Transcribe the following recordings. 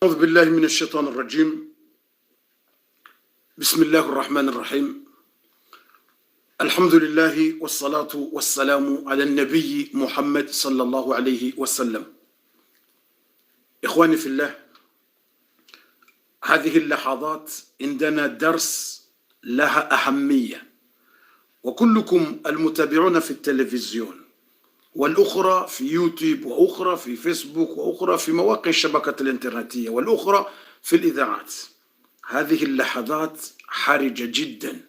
أعوذ بالله من الشيطان الرجيم. بسم الله الرحمن الرحيم. الحمد لله والصلاة والسلام على النبي محمد صلى الله عليه وسلم. إخواني في الله، هذه اللحظات عندنا درس لها أهمية، وكلكم المتابعون في التلفزيون والأخرى في يوتيوب وأخرى في فيسبوك وأخرى في مواقع الشبكة الإنترنتية والأخرى في الإذاعات، هذه اللحظات حرجة جدا.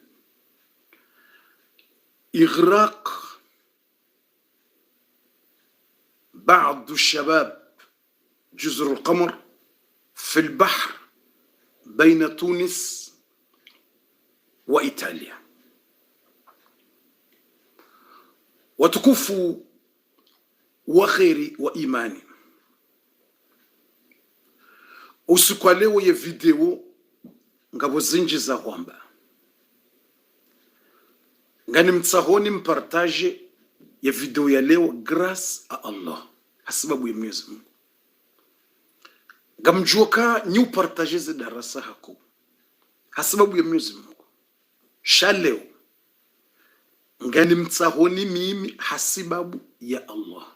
إغراق بعض الشباب جزر القمر في البحر بين تونس وإيطاليا، وتكفوا وخيري وإيماني. Usiku leo ye video ngabo zinji za kwamba ngani mtsahoni mpartage ya video ya leo grâce à Allah, hasababu ya Mwenyezi Mungu. Ngamjuoka nyu partage ze darasa hako hasababu ya Mwenyezi Mungu. Shaleo ngani mtsahoni mimi hasibabu ya Allah.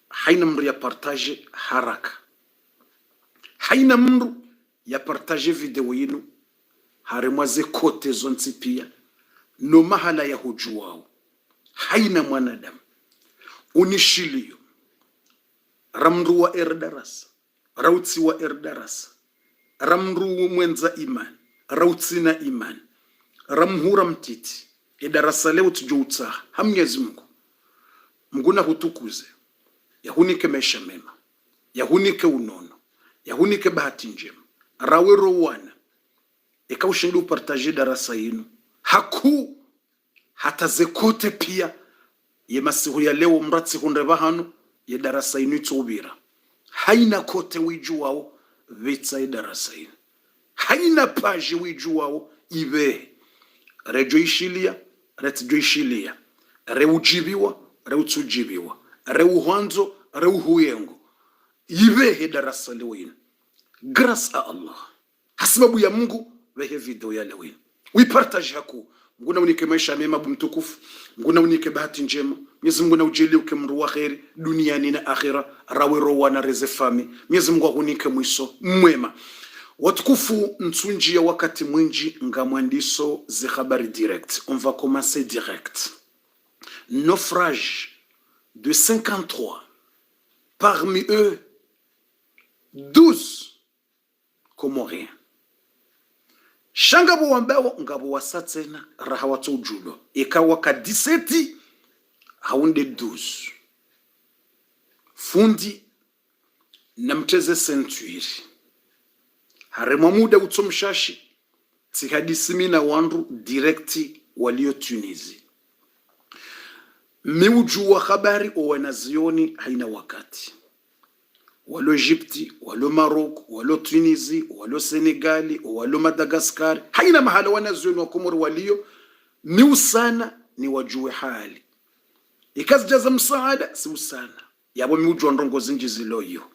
Haina mru ya partage haraka, haina mru ya partage video yinu harimwaze kote zonti pia no mahala ya hujuwao. Haina mwanadamu unishilio ramru wa erdarasa rautsi wa erdarasa ramru mwenza iman rautsi na iman ramhura mtiti edarasa leo tujoutsa hamnyezi Mungu mguna hutukuze yahunike maisha mema, yahunike unono, yahunike bahati njema, rawero wana ikaushindu partager darasa yinu haku hata zekote pia ye masihu ya leo mratsi hundeba hano ye darasa yinu itubira haina kote wiju wao vitsa ye darasa yinu haina page wiju wao ibe rejoishilia retjoishilia reujibiwa reutsujibiwa reuhanzo reuhuyengo ibe darasa leo yinu grâce à Allah, hasababu ya Mungu wehe video ya leo uipartage haku nguna unike maisha mema bumtukufu, nguna unike bahati njema. Mwenyezi Mungu na ujeli ukemru wa khairi duniani na akhira, rawero wana rezefami. Mwenyezi Mungu unike mwiso mwema. Watukufu ntunji ya wakati mwinji ngamwandiso ze habari direct. On va commencer direct. Naufrage de 53, parmi eux 12 Comoriens. Shangabo wambao ngabo wasatsena rahawatu ujulo ikawa ka 17 haunde 12 fundi na mcheze century harema muda utsomshashi tihadisimi na wandu direkti walio Tunisi. Miuju wa habari o wanazioni haina wakati, walo Egypti, walo Maroc, walo Tunisi, walo Senegali, walo Madagascar, haina mahala wanazioni wa Komoro walio ni usana ni wajue hali ikazi jaza msaada si usana yabo miuju wa ndongo zinji ziloyo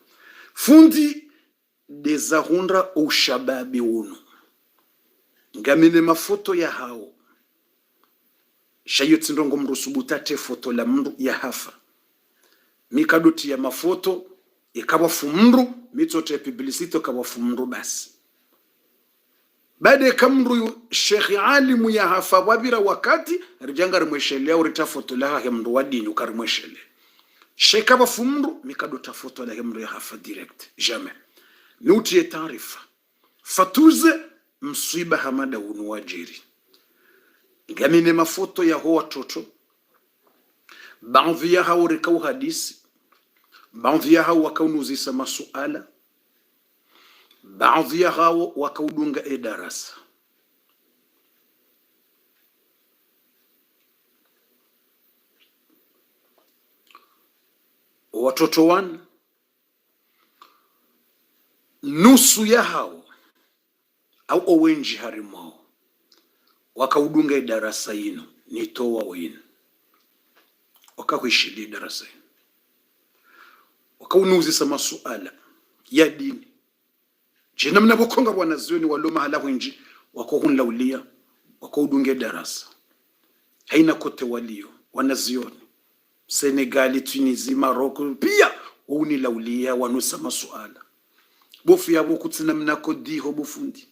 fundi dezahundra ushababi uno ngamine mafoto ya hao shayo tsindongo mrusubutate foto la mndu ya hafa mikadoti ya mafoto ikawafu mndu mitote ya publicito kawafu mndu basi baada ya kamru Sheikh alimu ya hafa wabira wakati rijanga rimweshelea urita foto la mndu wadini ukarimweshele Sheikh kawafu mndu mikadota foto la mndu ya hafa direct jamais nutie taarifa fatuze msiba hamada unu wajiri ngamine mafoto ya ho watoto baadhi ya hao rekau hadisi, baadhi ya hao wakaunuzisa masuala, baadhi ya hao wakaudunga darasa. Watoto wan nusu ya hao au owenji harimao wakaudunga darasa yino nitowa wino wakakuishili darasa yino wakaunuzisa masuala ya dini. Jina mnabokonga wanazuoni walo mahala wenji wako hunlaulia wako udunge darasa. Haina kote walio wanazuoni Senegali, Tunisia, Morocco pia unilaulia wanusa masuala. Bofu yabo kutina mnako diho bofundi.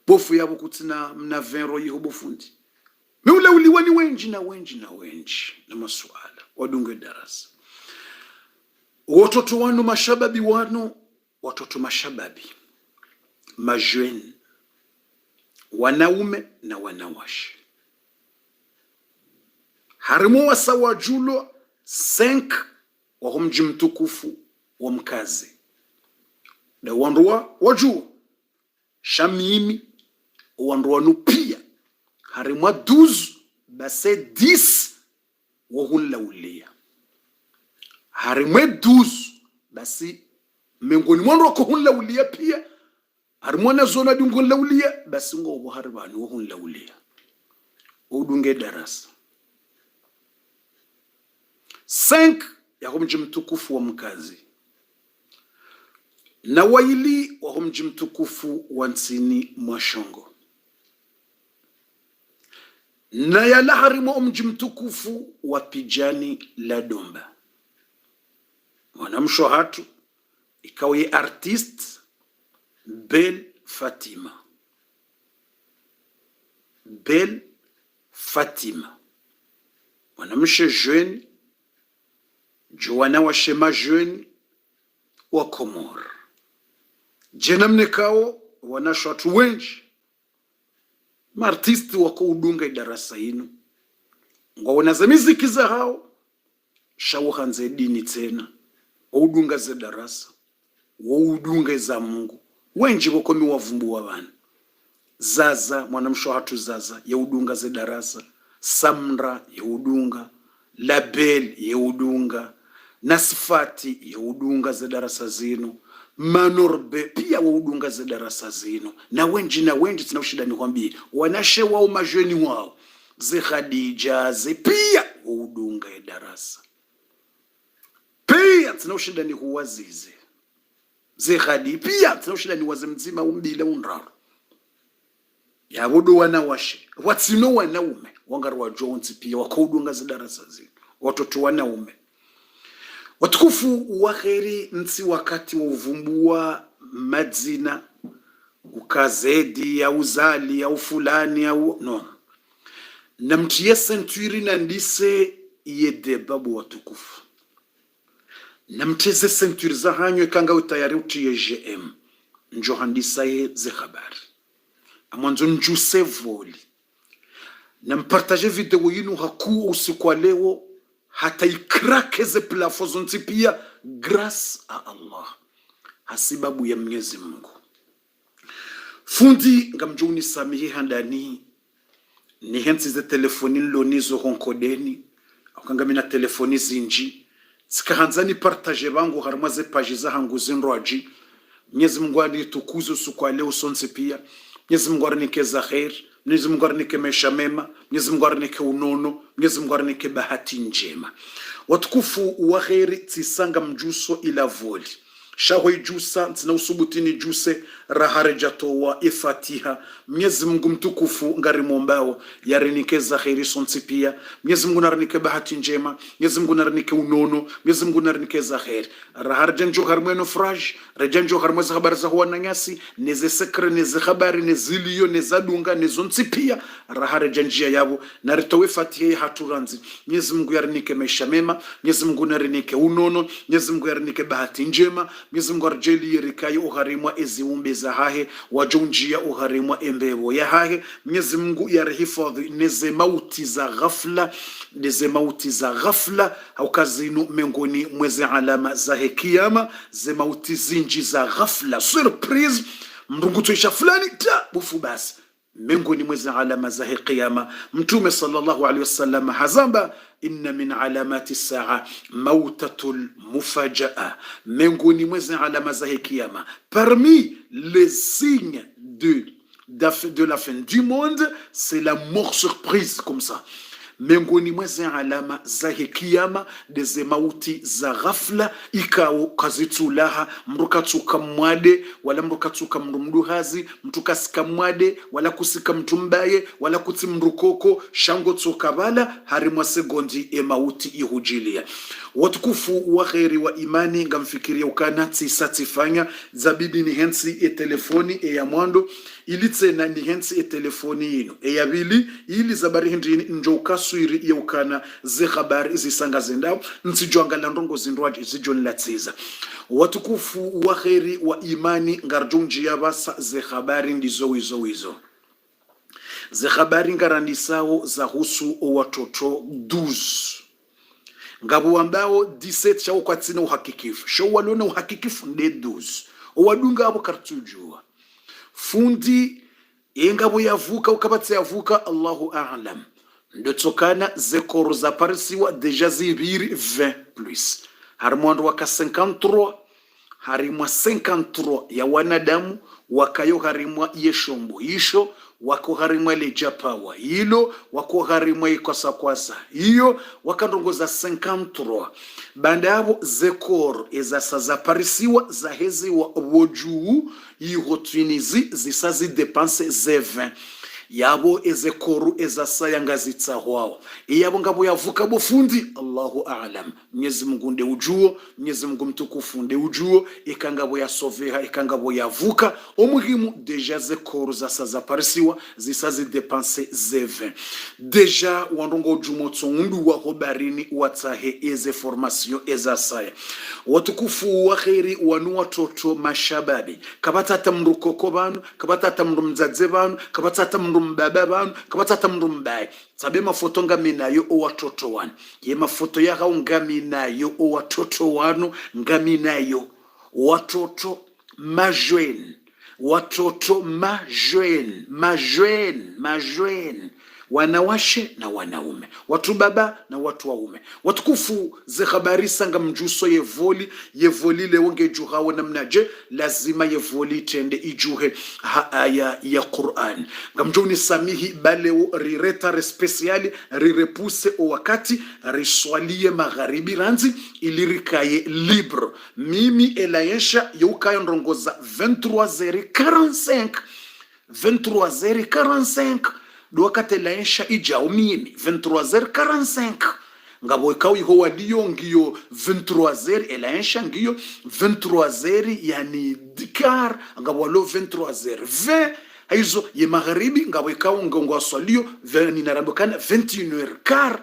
Bofu yabo kutina mna venro yiho bofundi. Meulauliwa ni wenji na masuala wadunge darasa. Watoto wanu mashababi wanu, watoto mashababi majweni, wanaume na wanawashe, harimu wasawa julo 5 wa mji mtukufu wa mkazi na wanduwa wajua shamimi wanduwa nupia harimu 12 base 10 wa hunlaulia harimu 12 basi miongoni mwandu wako hunlaulia pia harimu na zona dungu hunlaulia basi ngobo haribani wa hunlaulia udunge darasa 5 ya mji mtukufu wa mkazi na waili wa mji mtukufu wa Nsini Mwashongo na yala harimu mji mtukufu wa Pijani la Domba. Mwanamsho hatu ikawe artiste Belle Fatima mwanamshe jeune Joana wa shema jeune wa Komor. Jena mnekao wanasho watu wenji maartisti wako udunga darasa inu ngawona za miziki za hao shawuhanze dini tena udunga za darasa udunga za Mungu wenji wako miwavumbu wabana Zaza mwanamsho hatu Zaza ya udunga za darasa, Samra ya udunga, Label ya udunga, Nasfati ya udunga za darasa zinu, Manorbe pia wa udunga za darasa zinu, na wenji tunaushidani kwambi wanashe wao majweni wao ze Khadija ze pia wa udunga ya darasa pia tunaushidani huwazize ze Khadi pia tunaushidani waze mzima umbile unraru ya wudu wanawashe watsino wanaume wangaru wa Jones pia wakaudunga za darasa zinu watoto wanaume watukufu wa kheri nsi wakati wa uvumbua madzina ukazedi ya uzali ya ufulani ya no na mtie senturi na ndise iye debabu watukufu na mteze senturi za hanyo kanga utayari utiye GM njo handisa ye ze habari amwanzo njuse voli na mpartaje video yinu haku usiku wa leo hata ikrake ze plafo zonti pia grâce à Allah hasibabu ya Mwenyezi Mungu fundi ngamjuni samihi handani ni hensi ze telefoni nlonizo honkodeni akangamina telefoni zinji sikahanzani partage bangu harma ze page za hangu zinroaji Mwenyezi Mungu alitukuzo usiku wa leo sonti pia Mwenyezi Mungu arnike za khair Mwenyezi Mungu arnike maisha mema Mwenyezi Mungu arnike unono Mwenyezi Mungu arnike bahati njema watukufu wa khairi tisanga mjuso ila voli shahoi jusa tina usubutini juse rahare jatowa ifatiha Mwenyezi Mungu mtukufu ngari mombao yarinike za khairi sonti pia Mwenyezi Mungu narinike bahati njema Mwenyezi Mungu narinike unono Mwenyezi Mungu narinike za khair rahare janjo harmeno fraj rejanjo harmeza habari za huwa nanyasi neze sekre neze habari neziliyo nezadunga nezonti pia rahare janjia yabo naritowe fatiha haturanzi Mwenyezi Mungu yarinike maisha mema Mwenyezi Mungu narinike unono Mwenyezi Mungu yarinike bahati njema Mwenyezi Mungu arjeli yerikayo uharimwa eziumbe za hahe wajonjia uharimwa embebo ya hahe Mwenyezi Mungu yarihifadhi neze mauti za ghafla haukazinu mengoni mweze alama za hekiyama ze mauti zinji za ghafla surprise mrunguto isha fulani ta bufu basi mengoni mweze alama za hekiyama Mtume sallallahu alaihi wasallam hazamba inna min alamati saa mautatul mufajaa mengoni mweze alama za hekiyama parmi les signes de la fin du monde c'est la mort surprise comme ça miongoni mweze alama za hikiyama deze mauti za ghafla ikao kazitulaha mrukatuka mwade wala mrukatuka mrumduhazi mtukasika mwade wala kusika mtumbaye wala kuti mrukoko shango tsokabala harimwa segondi mauti ihujilia. Watukufu wa kheri wa imani ngamfikiria ukana tisatifanya zabidi ni hensi telefoni ya mwando ili tena ni hensi telefoni ino ya bili ili zabari hindini njoka suiri ya ukana ze habari zisanga zendao nsijwangala ndongo zindwaji zijon latiza. Watukufu wa kheri wa imani ngarjunji ya basa ze habari ndizo wizo ze habari ngarandisao za husu watoto 12 ngabo ambao 17 chao kwa tsina uhakikifu sho walona uhakikifu nde 12 owadunga abo kartujua fundi ngabo yavuka ukabatse yavuka Allahu a'lam ndotokana zekoro za parisiwa deja zibiri 20 plus harmondo waka 53 harimwa 53 ya wanadamu wakayo harimwa yeshombo hisho wako harimwa lejapawa hilo wako harimwa ikosa hiyo wakandongoza 53 bandabo zekor ezasa za parisiwa za hezi wa wojuu yihotwinizi zisazi depense ze 20 yabo ezekoru ezasa yangazitsa hwao yabo ngabo yavuka bofundi Allahu a'lam Mwenyezi Mungu nde ujuo Mwenyezi Mungu mtukufu nde ujuo ikangabo ya soveha ikangabo yavuka omuhimu deja zekoru zasa za parisiwa zisazi depense ze20 deja wandongo jumotso ndu wa hobarini watahe eze formation ezasaya. Watukufu wa kheri wanu watoto mashababi kabata tamrukoko banu kabata tamrumzadze banu kabata mbaba banu kabata mbaye sabe mafoto ngaminayo o watoto wanu ye mafoto ya hao ngaminayo o watoto wanu ngaminayo watoto majwen watoto majwen wanawashe na wanaume watu baba na watu waume. Watukufu ze habari sanga mjuso yevoli lewonge juhawo namnaje lazima yevoli tende ijuhe aya ya Qur'an ngamjoni samihi baleo rireta speciali rirepuse o wakati riswalie magharibi ranzi ilirikaye libre mimi elayesha yukayo ndongoza 23h45 wakati laensha ijao mimi 23h45 ngabo ikawi ho waliyo ngiyo 23h elaensha ngiyo 23h yani dikar ngabo lo 23h20 hizo ye magharibi ngabo ikawa ngongo waswalio ni narabokana 21h15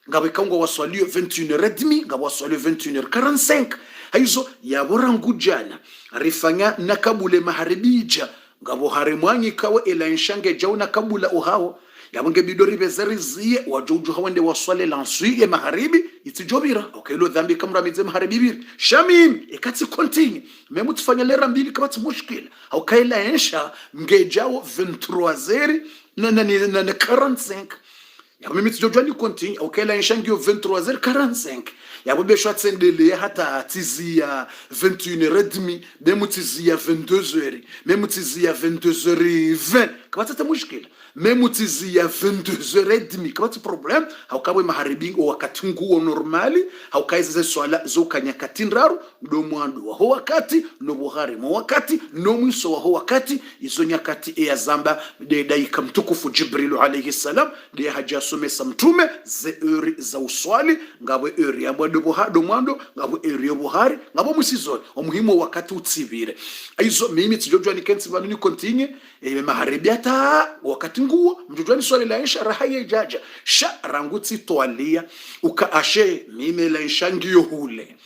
ngabo ikawa waswalio 21h30 ngabo waswalio 21h45 hizo ya borangujana rifanya nakabule maharibija ngabo harimwanyi kawe elaenshange jauna kabula uhao yabonge bidori bezerizie wajuju hawende waswale lansui ya magharibi itijobira okelo dhambi kamra mize magharibi bir shamim ikati continue memu tufanya lera mbili kama mushkila au kaila ensha ngejao 23h na 45 ya mimi tijojwa ni continue au kaila ensha ngio 23h45 ya bobe shwatsendele hata tizia 21h30 memu tizia 22h memu tizia 22h20 kama tata mushkila memu tizia 22h30 kama tu problem haukawe maharibingo wakati nguo normali haukaize swala zokanya katinraru ndo mwandu wa ho wakati no buhari mo wakati no mwiso wa ho wakati izo nyakati ya zamba de daika mtukufu Jibril alayhi salam de hajasomesa mtume ze eri za uswali ngabo eri ya do mwando ngabo eri yo buhari ngabo musizoni omuhimu wakati utsibire izo mimi tijojwa ni kensi banu ni continue maharibiata wakati nguo mjojwa ni swali la insha rahaye jaja sha ranguti toalia ukaashe mimi la insha ngiyo hule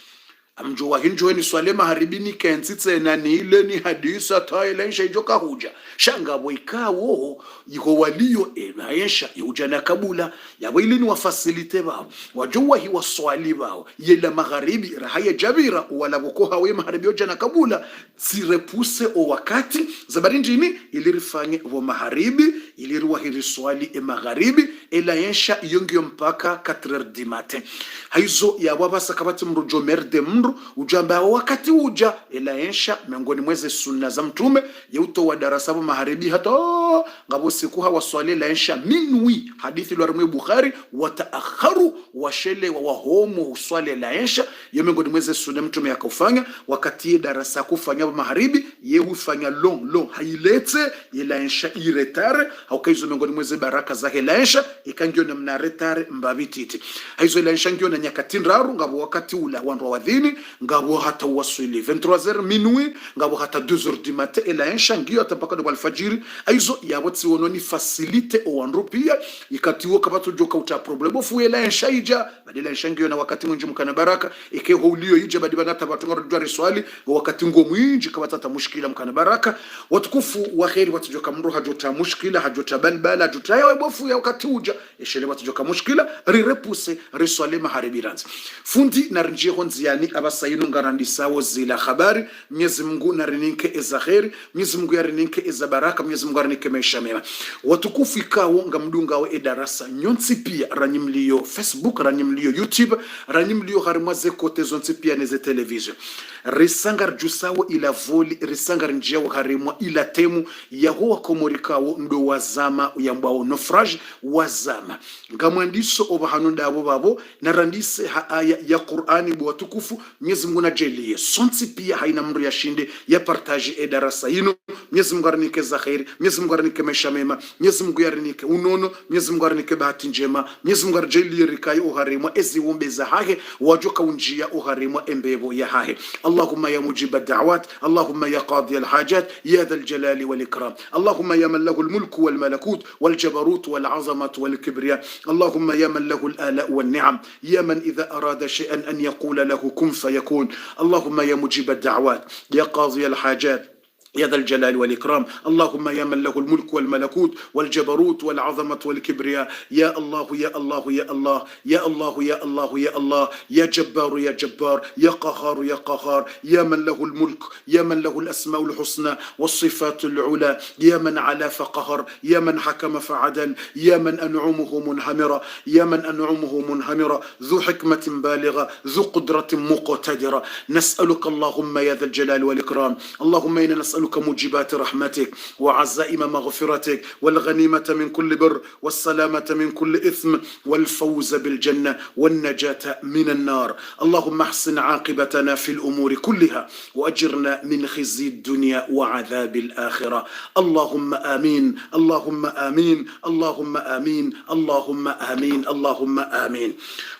amjua hinjo ni swale maharibini kensi tena ni ile ni hadisa taila insha ijoka huja shanga boikawo yiko walio maisha yujana kabula yabo ile ni wafasilite bao wajua hi waswali bao yela magharibi rahaya jabira wala bukoha we magharibi yujana kabula sirepuse o wakati zabari ndini ilirifanye wa magharibi ilirwa hili swali magharibi ila yensha yongyo mpaka 4h du matin haizo ya wabasa kabati mrujo merde mru ujamba wakati uja ila yensha miongoni mweze sunna za mtume yauto wa darasa magharibi hata ho ngabo siku hawa swali la insha minwi hadithi lwa rimu Bukhari wataakharu washele wa homo swali la insha yemengo ni mweze sunna mtume akafanya wakati darasa kufanya magharibi ye hufanya long hailete ila insha iretare haukaizo mengo ni mweze baraka zake la insha ikangio na mnaretare mbabititi haizo la insha ngio na nyakati raru ngabo wakati ula wandu wadhini ngabo hata waswili 23h minui ngabo hata 2h du matin ila insha ngio atapaka ndo alfajiri aizo yabotsi wononi facilite o wandu pia ikatiwo kabatu joka uta problemo fuwe la insha ija badila insha ngio na wakati mwinji mkana baraka ike hulio ija badibana tabatu ngaro swali wakati ngo mwinji kabata mushkila mkana baraka watukufu wa khairi watujoka mru hajota mushkila hajota balbala hajota yawe bofu ya wakati uja eshele watujoka mushkila rirepuse riswali maharibiranzi fundi na rinjie honziani abasayinu ngarandi sawo zila habari Mwenyezi Mungu na rinike eza khairi Mwenyezi Mungu ya rinike eza baraka Mwenyezi Mungu arinike maisha mema watukufu ikawo ngamdungawo edarasa nyonsi pia ranyimlio Facebook ranyimlio YouTube ranyimlio harimwaze kote zonsi pia neze television risangar jusawo ila voli risangar njeo harimwa ila temu yaho wakomorikawo ndo wazama yambao naufrage wazama ngamwandiso obahanunda abo babo narandise aya ya Qur'ani bo watukufu Mwenyezi Mungu na jelie sonsi pia haina mru ya shinde ya partage edarasa yino Mwenyezi Mungu arinike za khairi Mwenyezi Mungu arinike maisha mema Mwenyezi Mungu arinike unono Mwenyezi Mungu arinike bahati njema Mwenyezi Mungu ajelie rikai uharimwa ezi wombe za hahe wajoka unjia uharimwa embebo ya hahe اللهم يا مجيب الدعوات اللهم يا قاضي الحاجات يا ذا الجلال والإكرام اللهم يا من له الملك والملكوت والجبروت والعظمة والكبرياء اللهم يا من له الآلاء والنعم يا من إذا أراد شيئا أن يقول له كن فيكون اللهم يا مجيب الدعوات يا قاضي الحاجات يا ذا الجلال والإكرام اللهم يا من له الملك والملكوت والجبروت والعظمة والكبرياء يا الله يا الله يا الله يا الله يا الله يا الله يا جبار يا جبار يا قهار يا قهار يا من له الملك يا من له الأسماء الحسنى والصفات العلى يا من علا فقهر يا من حكم فعدل يا من أنعمه منهمرة يا من أنعمه منهمرة ذو حكمة بالغة ذو قدرة مقتدرة نسألك اللهم يا ذا الجلال والإكرام اللهم إنا نسألك موجبات رحمتك وعزائم مغفرتك والغنيمة من كل بر والسلامة من كل إثم والفوز بالجنة والنجاة من النار اللهم احسن عاقبتنا في الأمور كلها وأجرنا من خزي الدنيا وعذاب الآخرة اللهم آمين اللهم آمين اللهم آمين اللهم آمين اللهم آمين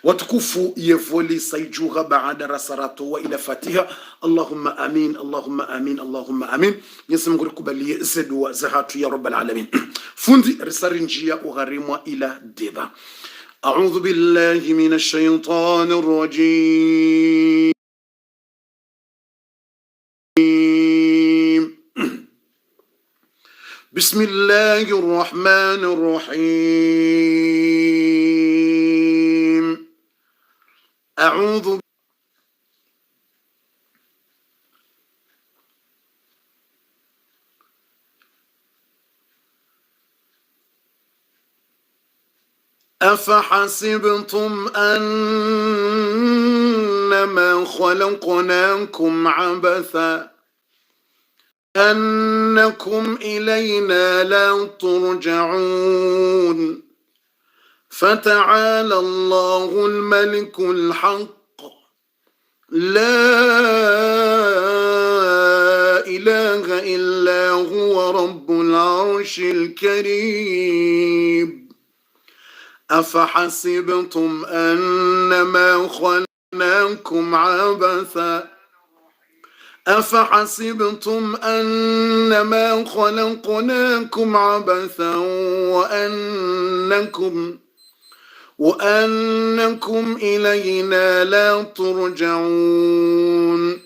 وتكفوا يفولي سيجوها بعد رسراته وإلى فاتها اللهم آمين اللهم آمين اللهم آمين Mwenyezi Mungu likubalie zedu za hatu ya Rabbal Alamin. Fundi risari njia ugharimwa ila deba. A'udhu billahi minash shaitanir rajim. Bismillahir rahmanir rahim. A'udhu أفحسبتم أنما خلقناكم عبثا أنكم إلينا لا ترجعون فتعالى الله الملك الحق لا إله إلا هو رب العرش الكريم أفحسبتم أنما خلقناكم عبثا أفحسبتم أنما خلقناكم عبثا وأنكم إلينا لا ترجعون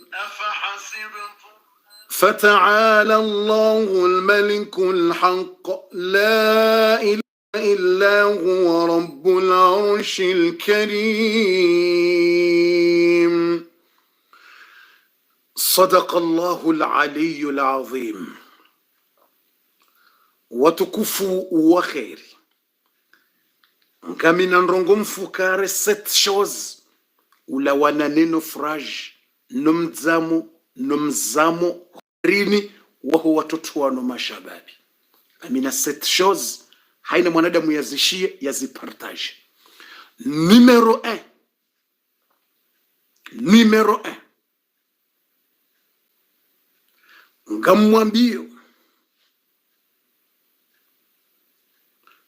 فتعالى الله الملك الحق لا إله إلا هو رب العرش الكريم صدق الله العلي العظيم وتكفوا وخير ngamina nrongo mfukare set shows ula wananeno fraj nomzamo rini waho watoto wano mashababi amina 7 choses haina mwanadamu yazishie yazipartage. Numero 1 ngamwambio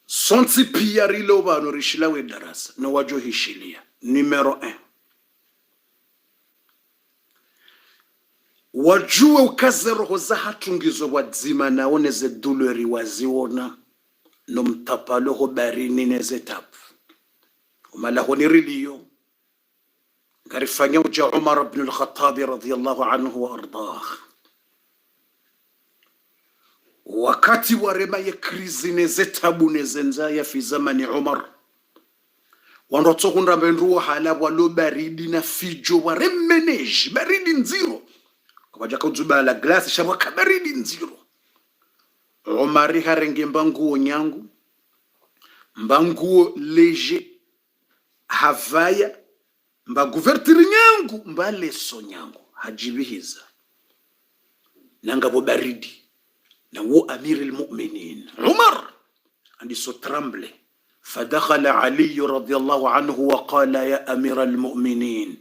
sonsi pia rilo bano rishila we darasa no wajo hishilia. Numero 1, wajue ukaze roho za hatungizo wadzima naoneze duleri waziona no mtapalo ho barini neze tapu umalaho niriliyo ngarifanya uja Umar ibn al-Khattab radhiyallahu anhu wa ardah wakati warema ya krizi neze tabu neze nzaya fi zamani Umar wanroto kunda benruwa hala walo baridi na fijo waremenej baridi nziro kwa jaka uzuba la glasi shabwa kabaridi nziro. Umari harenge mbanguo nyangu mbanguo leje havaya mba guvertiri nyangu mba leso nyangu hajibihiza nangabo baridi na wo amir al-mu'minin Umar andi so tremble فدخل علي رضي الله عنه وقال يا أمير المؤمنين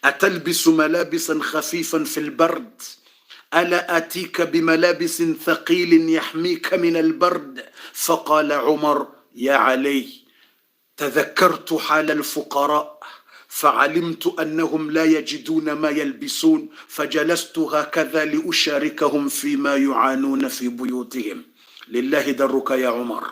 أتلبس ملابسا خفيفا في البرد ألا أتيك بملابس ثقيل يحميك من البرد؟ فقال عمر يا علي تذكرت حال الفقراء فعلمت أنهم لا يجدون ما يلبسون فجلست هكذا لأشاركهم فيما يعانون في بيوتهم. لله درك يا عمر.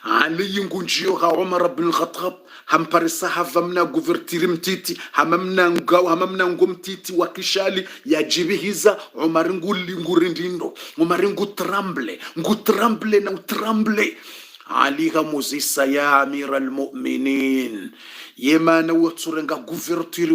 علي نقنجيوها عمر بن الخطاب hamparisa havamna guvertiri mtiti hamamna ngum titi wakishali yajibihiza Umar ngurindino Umar ngutramble na utramble aliha muzisa ya amira al-mu'minin yemana wotsurenga guvertiri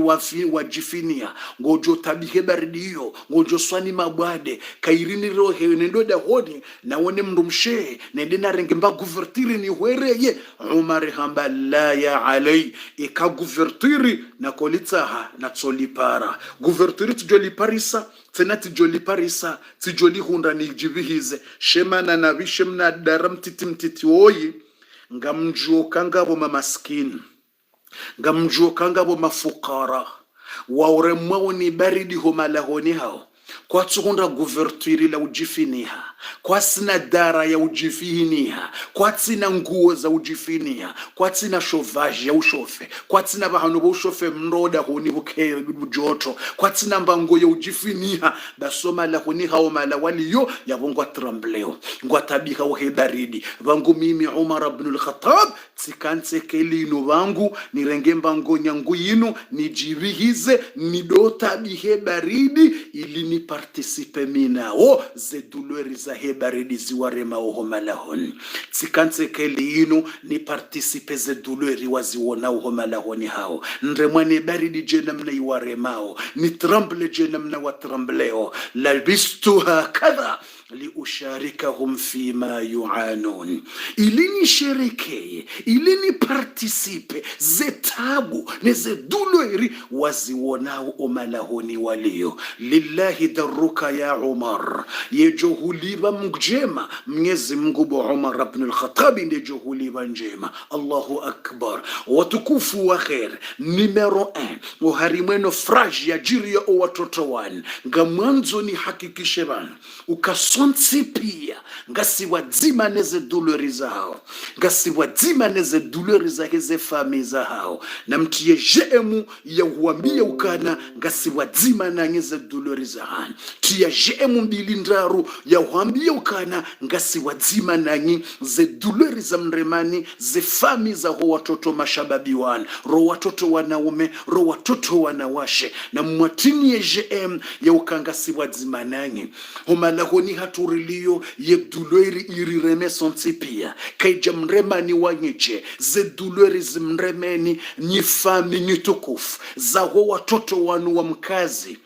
wajifinia ngojo tabihe baridiyo ngojo swani mabwade kairini rohe nendoda hodi na wone mndumshe nendena rengemba guvertiri ni hwereye Umar hamba la ya alay ika guvertiri na kolitaha na tsolipara guvertiri tujoli parisa tenati joli parisa tijoli hunda ni jibihize shemana na bishemna daram titimtiti oyi ngamjuo kangabo mamaskini ngamjuo kangabo mafukara wauremwao ni baridi homalahoni hao kwa tsukunda guvertiri la ujifiniha kwa sina dara ya ujifiniha kwa sina nguo za ujifiniha kwa sina shovaji ya ushofe kwa sina bahano ba ushofe mroda honi buke bujoto kwa sina mbango ya ujifiniha basoma la honi hao mala waliyo yabongwa trembleo ngwa tabika uhe baridi bangu mimi Umar ibn al-Khattab tsikanse kelino bangu nirenge mbango nyangu yinu nijibihize nidota bihe baridi ili ni participe minao ze douleur za he baridi ziwarema ohomalahon tsikanse kelino ni participe ze douleur waziwona ohomalahoni hao ndremwane baridi jenamna iwaremao ni tremble jenamna watrembleo labistuha kadha liusharikahum fima yuanun ilini sherekeye ilini participe ze tabu neze douleur waziwonao omalahoni walio. Lillahi daruka ya Umar yejohuliba mjema Mwenyezi Mungu bo Umar ibn al-Khattab ndejohuliba njema. Allahu akbar watukufu wa khair. Numero 1 uharimweno fraji ya jiri ya watoto wan ngamwanzo ni hakikishe bana ukasonsi pia ngasi wadzima neze douleur zao ngasi wadzima neze douleur za heze fami zao na mtie jemu ya huambia ukana ngasi wadzima na neze douleur zao tia jemu mbilindaru ya huambia ukana ngasi wadzima nanyi ze douleur za mremani ze fami za ho watoto mashababi wan ro watoto wanaume ro watoto wanawashe na mwatini JM ya ukangasi wadzima nanyi homalahoni haturilio ye douleur irireme sontipia kaija mremani wanyiche ze douleur zimremeni ni fami nyitukufu za ho watoto wanu wa mkazi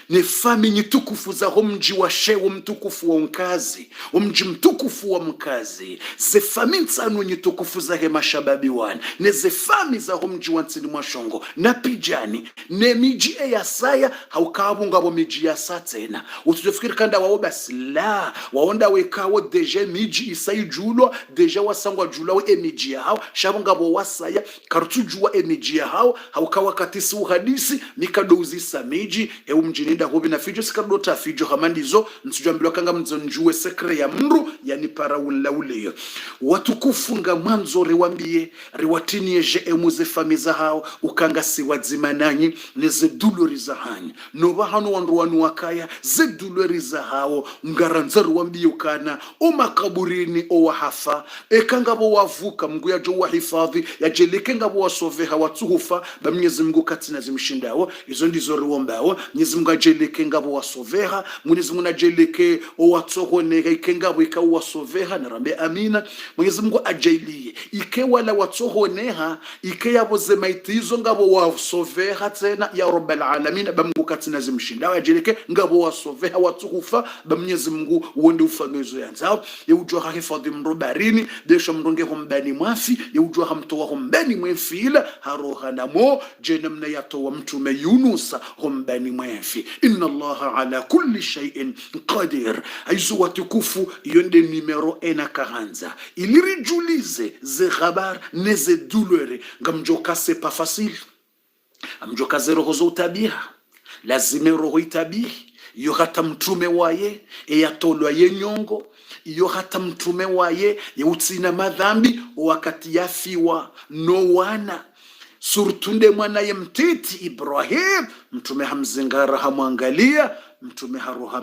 ni fami nyitukufu za mji wa shewo mtukufu wa mkazi, mji mtukufu wa mkazi, ze fami nsanu nyitukufu za hema shababi wan, ne ze fami za mji wa nsini mwashongo, na pijani, ne miji ya saya, haukabu ngabo miji ya sa tena. Utujofikiri kanda wao basi la, waonda wekawo deje miji isai julo, deje wasangwa julo miji ya hao, shabu ngabo wasaya, karutujua miji ya hao, haukawa katisi uhadisi, mikadozisa miji, mjinida hobi na fijo, sikadota fijo hamandizo, nsujambilwa kanga mzonjue sekre ya mru, yani para ulaule. Watukufunga mwanzo rewambie, rewatinie je muze famiza hao, ukanga siwadzima nanyi, neze dulori za hanyi. Noba hanu wanruwanu wakaya, ze dulori za hao, ngaranzaru wambie ukana, makaburini o wahafa, kanga bo wavuka, mgu ya jo wahifadhi, ya jelike nga bo wasoveha watuhufa, ba mnyezi mgu katina zimshindao, izo ndizo rewambao, Mwenyezi Mungu ajeleke ngabo wasoveha, Mwenyezi Mungu ajeleke o watsohoneka ikengabo ikawa wasoveha, narambe amina. Mwenyezi Mungu ajelie ike wala watsohoneha ike yabo zemaitizo ngabo wasoveha tena ya rabbal alamin, ba Mungu katina zimshinda ajeleke ngabo wasoveha watuhufa, ba Mwenyezi Mungu uonde ufamezo yanzao yeujwa hafadhi mrobarini desho mronge hombani mwafi yeujwa hamtoa hombani mwefila haroha namo jenamna yatoa mtume Yunusa hombani mwefi. Inna Allaha ala kulli shay'in qadir. Aizu watukufu yonde numero ena karanza ilirijulize ze khabar neze douleur ngamjoka c'est pas facile amjoka zero rozo tabia lazime roho itabi yo hata mtume waye yatolwa yenyongo iyo hata mtume waye yutsina madhambi wakati yafiwa no wana surtunde mwana ye mtiti Ibrahim mtume hamzingara hamwangalia mtume haruha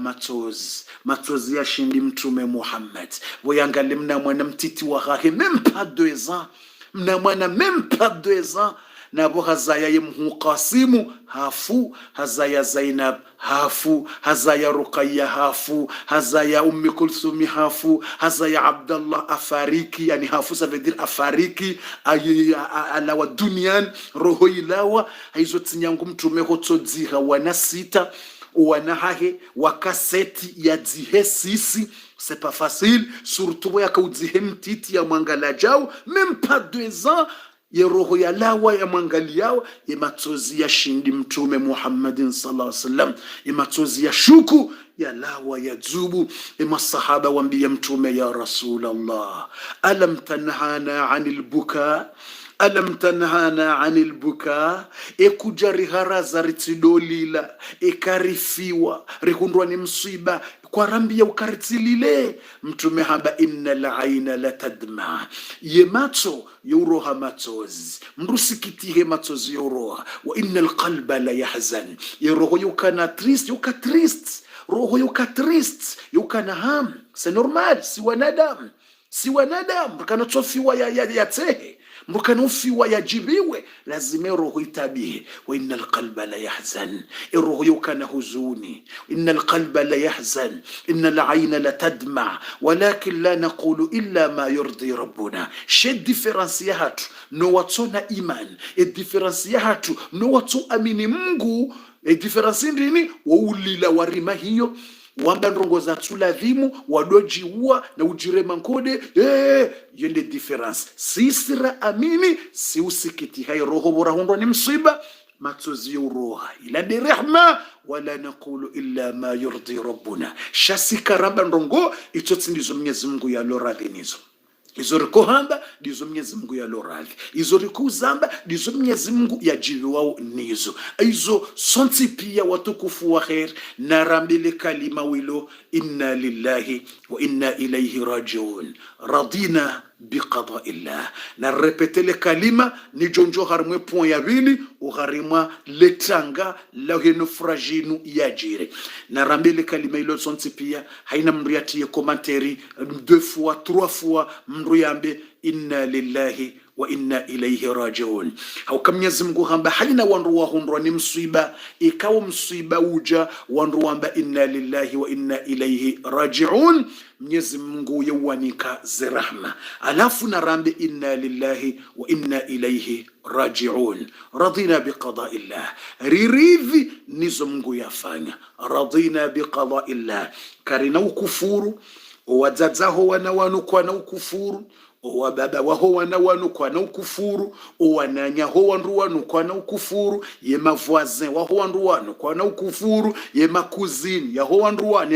matozi ya shindi mtume Muhammad voyangali mna mwana mtiti wa hahe même pas 2 ans mna mwana même pas 2 ans nabo hazaya yemhu Qasimu hafu hazaya Zainab hafu hazaya Ruqayya hafu hazaya Ummi Kulthum hafu hazaya Abdallah afariki, yani hafu ça veut dire afariki ala wa dunian roho ilawa hizo tinyangu mtume hotsodziha wana 6 wana hahe wakaseti ya dzihe sisi. C'est pas facile surtout ya kaudzihe mtiti ya mwangala jao même pas 2 ans ye roho ya lawa ya mwangali yao ye matozi ya shindi mtume Muhammadin sallallahu alaihi wasallam ye matozi ya shuku ya lawa ya dzubu ye masahaba wambia mtume ya Rasulallah alam tanhana anil buka alam tanhana anil buka ekujari haraza ritidolila ekarifiwa rihundwa ni msiba kwa rambi ya ukaritsilile mtume haba innal aina la tadma ye macho yuroha matozi mrusikitihe matozi yuroha wa innal qalba la yahzan ye roho yukana triste roho yuka triste yukana ham c'est normal si wanadamu mkana tofiwa ya tehe mkana ufiwa yajibiwe lazime roho itabihe wa innal qalba la yahzan roho yukana huzuni innal qalba la yahzan innal ayna la tadma walakin la naqulu illa ma yurdi rabbuna. Shed difference hatu no watona iman difference hatu no watu amini Mungu difference ndini waulila warima hiyo wamba ndrongo za tuladhimu wadoji uwa na ujire mankode yende difference sisira amini si usikiti hai roho bora hundo ni msiba matozi uroha ila di rehma wala naqulu illa ma yurdi rabbuna. Shasika raba ndrongo itotsi ndizo Mwenyezi Mungu ya loradhi nizo izo rikohamba ndizo Mwenyezi Mungu ya loradhi izo rikuzamba ndizo Mwenyezi Mungu ya jiwao nizo izo sonti pia watukufu wa khair na rambile kalima wilo inna lillahi wa inna ilayhi rajiun radina biqada illah na repetele kalima ni jonjo harmwe point ya bili uharima letanga la heno fraginu ya jire na rambele kalima ilo sonti pia haina mriati ya komanteri 2 fois 3 fois mruyambe inna lillahi wa inna ilayhi rajiun. Hauka Mwenyezi Mungu hamba haina wanru wa hundwa ni msiba ikawa msiba uja wanru wamba inna lillahi wa inna ilayhi rajiun. Mwenyezi Mungu yawanika zirahma alafu na rambe inna lillahi wa inna ilayhi rajiun radina biqada illah riridhi nizo Mungu yafanya. Radina biqada'illah, karina ukufuru wazazaho wana wanu kwa na ukufuru, wababa waho wana wanu kwa na ukufuru, wananyaho wandu wanu kwa na ukufuru, ye mavoisin waho wandu wanu kwa na ukufuru, ye makuzini yaho wandu wanu,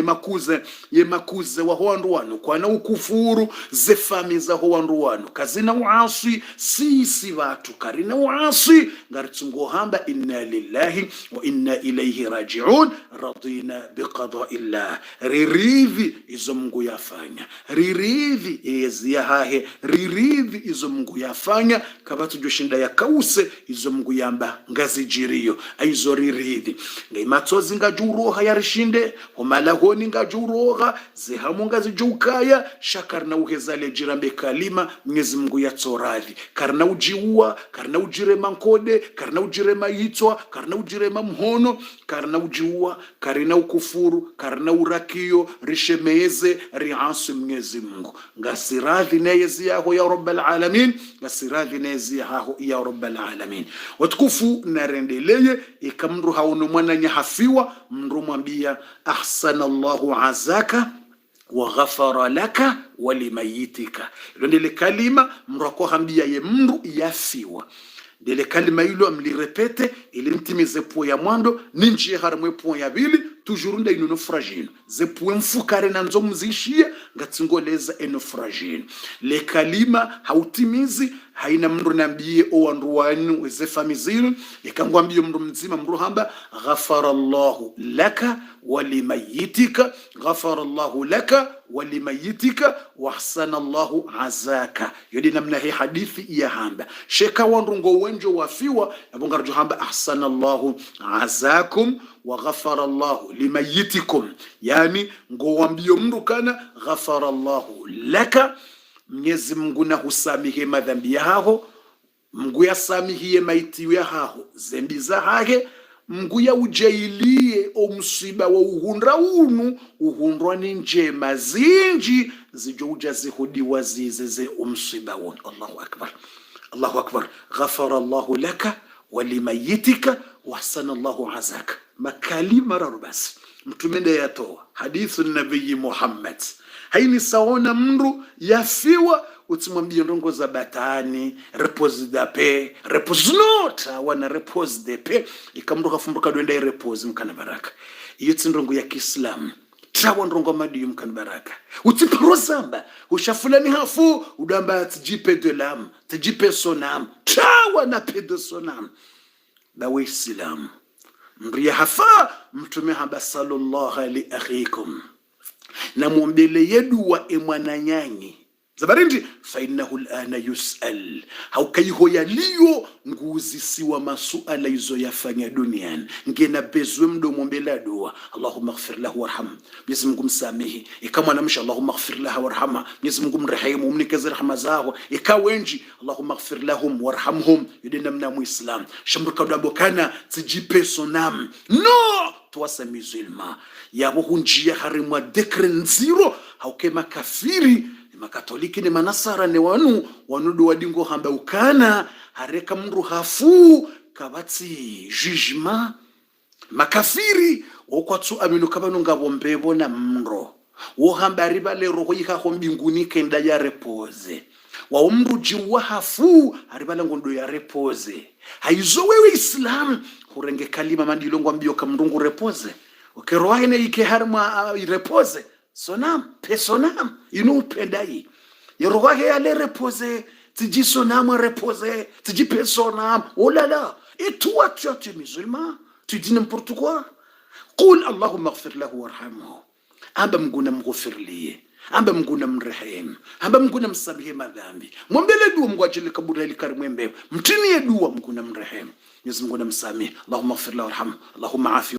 ye makuze waho wandu wanu kwa na ukufuru, ze fami za ho wandu wanu kazina uasi. Sisi watu karina uasi ngaritsungo hamba inna lillahi wa inna ilayhi raji'un. Radina biqada'illah, riridhi izo Mungu yafanya, riridhi ezia hahe, riridhi izo Mungu yafanya kabatu joshinda ya kause izo Mungu yamba ngazi jiriyo aizo riridhi ngaimatsozi ngajuroha yarishinde homalahoni ngajuroha zehamu ngazi jukaya shakarna uhezale jirambe kalima Mwenyezi Mungu yatsoradhi karna ujiua, karna ujirema nkode, karna ujirema yitwa, karna ujirema mhono, karna ujiua, karina ukufuru, karna urakio rishemeze riasu Mwenyezi Mungu ngasiradhi neyezi yaho ya rabbal alamin, ngasiradhi neyezi yaho ya rabbal alamin. Watukufu narendeleye ikamru hauno mwana nyahafiwa mru mwambia ahsanallahu azaka wa ghafara laka wa limayitika. Ndele kalima mrako hambia ye mru yafiwa. Ndele kalima hilo amlirepete ili mtimize po ya mwando ninjie haramwe po ya bili toujours nda ino fragile ze po mfukare na nzo mzishie ngatsingoleza eno fragile. Le kalima hautimizi haina mru nambie o wandu wanu weze famizili ikangwambie mru mzima mru hamba ghafara Allahu laka wa limayitika, ghafara Allahu laka wa limayitika wa ahsana Allahu azaka. Yodi namna hii hadithi ya hamba sheka wandu ngo wenjo wafiwa abungarjo hamba ahsana Allahu azakum wa ghafara Allahu limayitikum, yani ngo wambio mru kana ghafara Allahu laka, Mwenyezi Mungu na husamihe madhambi yaho, Mungu yasamihiye maiti yaho zembi za hahe, Mungu ya ujailie o msiba wa uhundra unu uhundra ni njema zinji zijo ujazihudi wazizeze o msiba unu. Allahu akbar, Allahu akbar. Ghafara Allahu laka wa limayitika wa ahsana Allahu azaka. Makalima rarubasi mtumende yatoa hadithu nabii Muhammad haini saona mru yafiwa utimwambia ndongo za batani repose dape repose not wana repose dape ikamru kafumbuka doenda repose mkana baraka. Iyo tsindongo ya Kiislamu trawa ndongo madium mkana baraka utiprozamba ushafulani hafu udamba tjipe de lam tjipe sonam trawa na pedo sonam dawe Islam mriya hafa mtume hamba sallallahu li akhikum na muombele yedu wa emwananyanyi zabarindi fa innahu alana yus'al haukaiho yaliyo nguzi siwa masuala izo yafanya duniani ngena bezwe mdo muombele dua Allahumma ighfir lahu warham, Mwenyezi Mungu msamehe. Ikama namsha Allahumma ighfir lahu warhamha, Mwenyezi Mungu mrehemu umnikeze rahma zao. Ikawenji Allahumma ighfir lahum warhamhum, yudina mna muislam shamruka dabokana tijipe sonam no tuwasa mizilma yabo hunjia harimwa dekren zero haukema kafiri makatoliki ni manasara ne wanudu wadingo hamba ukana hareka mru hafu kabati jugement makafiri okwatsu aminu kabanu ngabombebo na mro wo hamba riba le roho yika ho mbinguni kenda ya repose wa mru jiwa hafu hariba ngondo ya repose haizo wewe Islam hurenge kalima mandilongo mbio kamndungu repose okeroane ike harma repose sonam pesonam inupendai yerowahe yale repose tiji sonam repose tiji pesonam olala et toi tu es musulman tu dis n'importe quoi. Qul Allahumma ighfir lahu warhamhu, amba mguna mghfirliye, amba mguna mrehemu, amba mguna msabihe madhambi. Mwombele dua Mungu ajili kaburi hili karimwembe mtini dua mguna mrehemu, Mwenyezi Mungu namsamehe. Allahumma ighfir lahu warhamhu, Allahumma afi